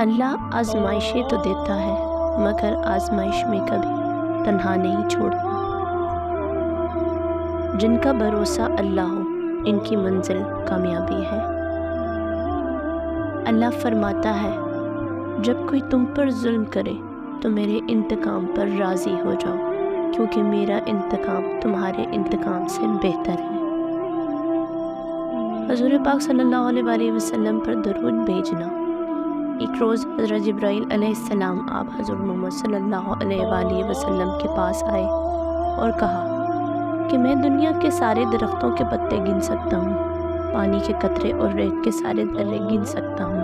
اللہ آزمائشیں تو دیتا ہے مگر آزمائش میں کبھی تنہا نہیں چھوڑتا۔ جن کا بھروسہ اللہ ہو ان کی منزل کامیابی ہے۔ اللہ فرماتا ہے جب کوئی تم پر ظلم کرے تو میرے انتقام پر راضی ہو جاؤ، کیونکہ میرا انتقام تمہارے انتقام سے بہتر ہے۔ حضور پاک صلی اللہ علیہ وآلہ وسلم پر درود بھیجنا۔ ایک روز حضرت جبرائیل علیہ السلام آپ حضور محمد صلی اللہ علیہ وآلہ وسلم کے پاس آئے اور کہا کہ میں دنیا کے سارے درختوں کے پتے گن سکتا ہوں، پانی کے قطرے اور ریت کے سارے ذرے گن سکتا ہوں،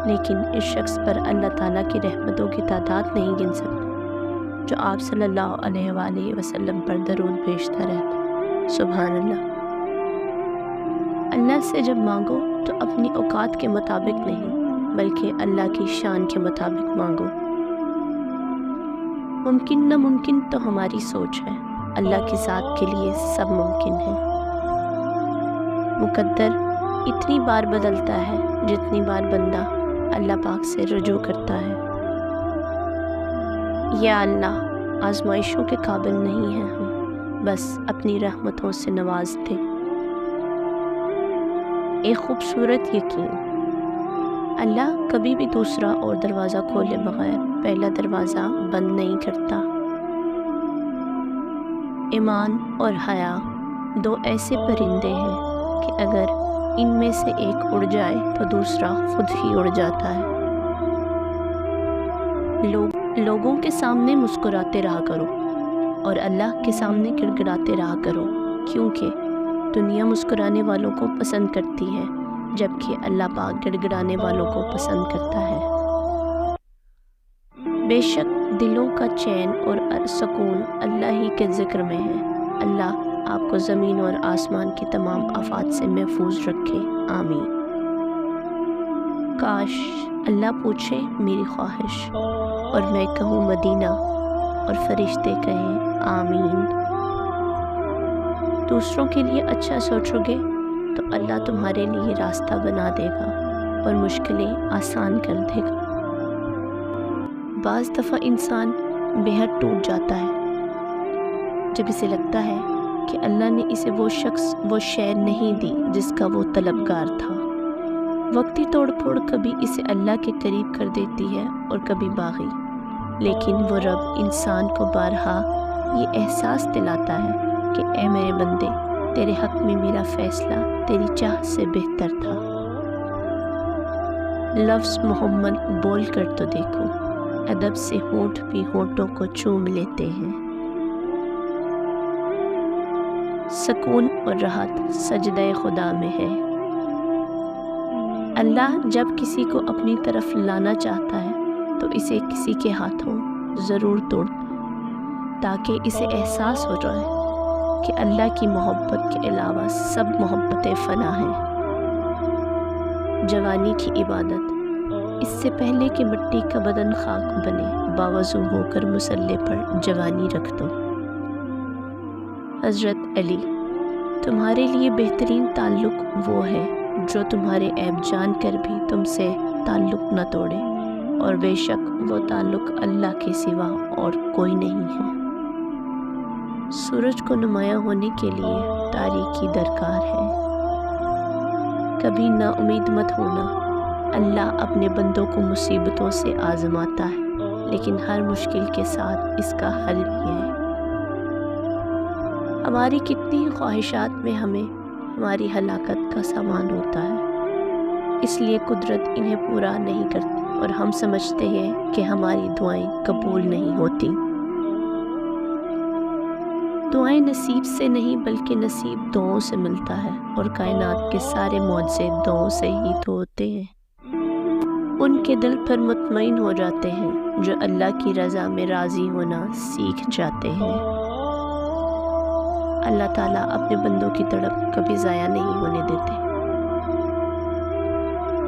لیکن اس شخص پر اللہ تعالیٰ کی رحمتوں کی تعداد نہیں گن سکتا جو آپ صلی اللہ علیہ وآلہ وسلم پر درود بھیجتا رہتا۔ سبحان اللہ۔ اللہ سے جب مانگو تو اپنی اوقات کے مطابق نہیں بلکہ اللہ کی شان کے مطابق مانگو۔ ممکن ناممکن تو ہماری سوچ ہے، اللہ کی ذات کے لیے سب ممکن ہے۔ مقدر اتنی بار بدلتا ہے جتنی بار بندہ اللہ پاک سے رجوع کرتا ہے۔ یا اللہ، آزمائشوں کے قابل نہیں ہیں ہم، بس اپنی رحمتوں سے نواز دے۔ ایک خوبصورت یقین۔ اللہ کبھی بھی دوسرا اور دروازہ کھولے بغیر پہلا دروازہ بند نہیں کرتا۔ ایمان اور حیا دو ایسے پرندے ہیں کہ اگر ان میں سے ایک اڑ جائے تو دوسرا خود ہی اڑ جاتا ہے۔ لوگوں کے سامنے مسکراتے رہا کرو اور اللہ کے سامنے گڑگڑاتے رہا کرو، کیونکہ دنیا مسکرانے والوں کو پسند کرتی ہے جبکہ اللہ پاک گڑگڑانے والوں کو پسند کرتا ہے۔ بے شک دلوں کا چین اور سکون اللہ ہی کے ذکر میں ہے۔ اللہ آپ کو زمین اور آسمان کی تمام آفات سے محفوظ رکھے، آمین۔ کاش اللہ پوچھے میری خواہش اور میں کہوں مدینہ اور فرشتے کہیں آمین۔ دوسروں کے لیے اچھا سوچو گے تو اللہ تمہارے لیے راستہ بنا دے گا اور مشکلیں آسان کر دے گا۔ بعض دفعہ انسان بے حد ٹوٹ جاتا ہے جب اسے لگتا ہے کہ اللہ نے اسے وہ شے نہیں دی جس کا وہ طلبگار تھا۔ وقتی توڑ پھوڑ کبھی اسے اللہ کے قریب کر دیتی ہے اور کبھی باغی، لیکن وہ رب انسان کو بارہا یہ احساس دلاتا ہے کہ اے میرے بندے، تیرے حق میں میرا فیصلہ تیری چاہ سے بہتر تھا۔ لفظ محمد بول کر تو دیکھو، ادب سے ہونٹ بھی ہونٹوں کو چوم لیتے ہیں۔ سکون اور راحت سجدہ خدا میں ہے۔ اللہ جب کسی کو اپنی طرف لانا چاہتا ہے تو اسے کسی کے ہاتھوں ضرور توڑتا تاکہ اسے احساس ہو جائے کہ اللہ کی محبت کے علاوہ سب محبتیں فنا ہیں۔ جوانی کی عبادت۔ اس سے پہلے کہ مٹی کا بدن خاک بنے، باوضو ہو کر مصلی پر جوانی رکھ دو۔ حضرت علی۔ تمہارے لیے بہترین تعلق وہ ہے جو تمہارے عیب جان کر بھی تم سے تعلق نہ توڑے، اور بے شک وہ تعلق اللہ کے سوا اور کوئی نہیں ہے۔ سورج کو نمایاں ہونے کے لیے تاریکی درکار ہے۔ کبھی نا امید مت ہونا۔ اللہ اپنے بندوں کو مصیبتوں سے آزماتا ہے، لیکن ہر مشکل کے ساتھ اس کا حل بھی ہے۔ ہماری کتنی خواہشات میں ہمیں ہماری ہلاکت کا سامان ہوتا ہے، اس لیے قدرت انہیں پورا نہیں کرتی اور ہم سمجھتے ہیں کہ ہماری دعائیں قبول نہیں ہوتی۔ دعائیں نصیب سے نہیں بلکہ نصیب دعاؤں سے ملتا ہے، اور کائنات کے سارے معجزے دعاؤں سے ہی تو ہوتے ہیں۔ ان کے دل پر مطمئن ہو جاتے ہیں جو اللہ کی رضا میں راضی ہونا سیکھ جاتے ہیں۔ اللہ تعالیٰ اپنے بندوں کی تڑپ کبھی ضائع نہیں ہونے دیتے۔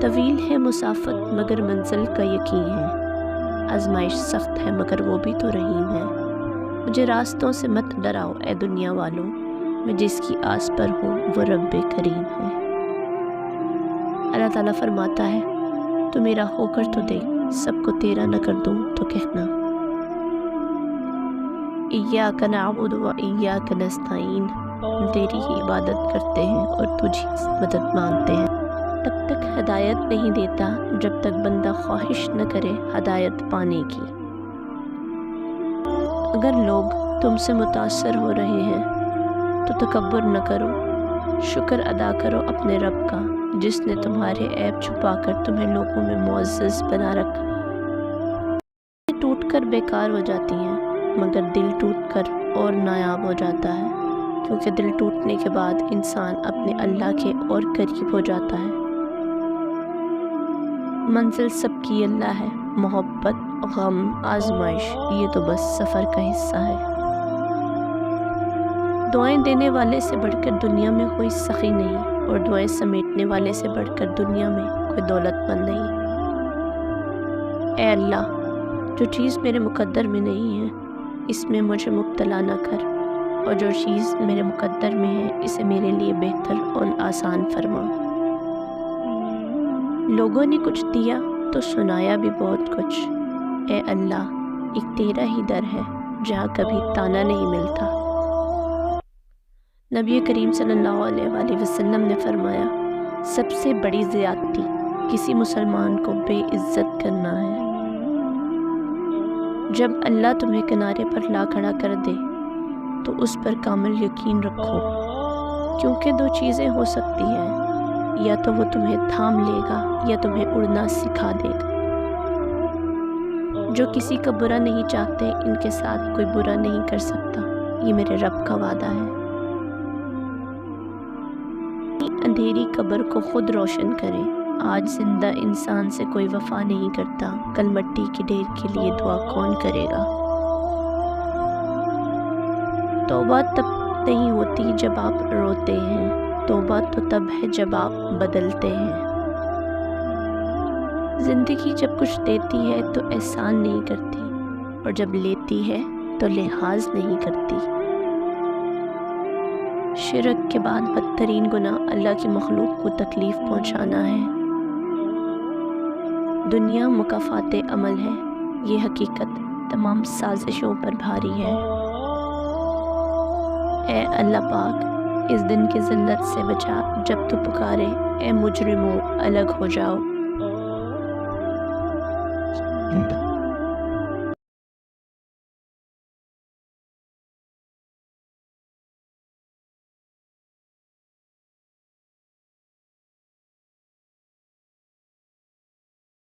طویل ہے مسافت مگر منزل کا یقین ہے، آزمائش سخت ہے مگر وہ بھی تو رحیم ہے۔ مجھے راستوں سے مت ڈراؤ اے دنیا والوں، میں جس کی آس پر ہوں وہ رب کریم ہے۔ اللہ تعالیٰ فرماتا ہے تو میرا ہو کر تو دیکھ، سب کو تیرا نہ کر دوں تو کہنا ایاک نعبد و ایاک نستعین، ہم تیری ہی عبادت کرتے ہیں اور تجھی مدد مانگتے ہیں۔ تب تک ہدایت نہیں دیتا جب تک بندہ خواہش نہ کرے ہدایت پانے کی۔ اگر لوگ تم سے متاثر ہو رہے ہیں تو تکبر نہ کرو، شکر ادا کرو اپنے رب کا جس نے تمہارے عیب چھپا کر تمہیں لوگوں میں معزز بنا رکھا۔ ٹوٹ کر بیکار ہو جاتی ہیں مگر دل ٹوٹ کر اور نایاب ہو جاتا ہے، کیونکہ دل ٹوٹنے کے بعد انسان اپنے اللہ کے اور قریب ہو جاتا ہے۔ منزل سب کی اللہ ہے، محبت، غم، آزمائش یہ تو بس سفر کا حصہ ہے۔ دعائیں دینے والے سے بڑھ کر دنیا میں کوئی سخی نہیں، اور دعائیں سمیٹنے والے سے بڑھ کر دنیا میں کوئی دولت مند نہیں۔ اے اللہ، جو چیز میرے مقدر میں نہیں ہے اس میں مجھے مبتلا نہ کر، اور جو چیز میرے مقدر میں ہے اسے میرے لیے بہتر اور آسان فرما۔ لوگوں نے کچھ دیا تو سنایا بھی بہت کچھ۔ اے اللہ، ایک تیرا ہی در ہے جہاں کبھی تانا نہیں ملتا۔ نبی کریم صلی اللہ علیہ وآلہ وسلم نے فرمایا، سب سے بڑی زیادتی کسی مسلمان کو بے عزت کرنا ہے۔ جب اللہ تمہیں کنارے پر لا کھڑا کر دے تو اس پر کامل یقین رکھو، کیونکہ دو چیزیں ہو سکتی ہیں، یا تو وہ تمہیں تھام لے گا یا تمہیں اڑنا سکھا دے گا۔ جو کسی کا برا نہیں چاہتے ان کے ساتھ کوئی برا نہیں کر سکتا، یہ میرے رب کا وعدہ ہے۔ اندھیری قبر کو خود روشن کرے، آج زندہ انسان سے کوئی وفا نہیں کرتا، کل مٹی کے ڈھیر کے لیے دعا کون کرے گا۔ توبہ تب نہیں ہوتی جب آپ روتے ہیں، توبہ تو تب ہے جب آپ بدلتے ہیں۔ زندگی جب کچھ دیتی ہے تو احسان نہیں کرتی، اور جب لیتی ہے تو لحاظ نہیں کرتی۔ شرک کے بعد بدترین گناہ اللہ کی مخلوق کو تکلیف پہنچانا ہے۔ دنیا مکافات عمل ہے، یہ حقیقت تمام سازشوں پر بھاری ہے۔ اے اللہ پاک، اس دن کی ذلت سے بچا جب تو پکارے اے مجرموں الگ ہو جاؤ۔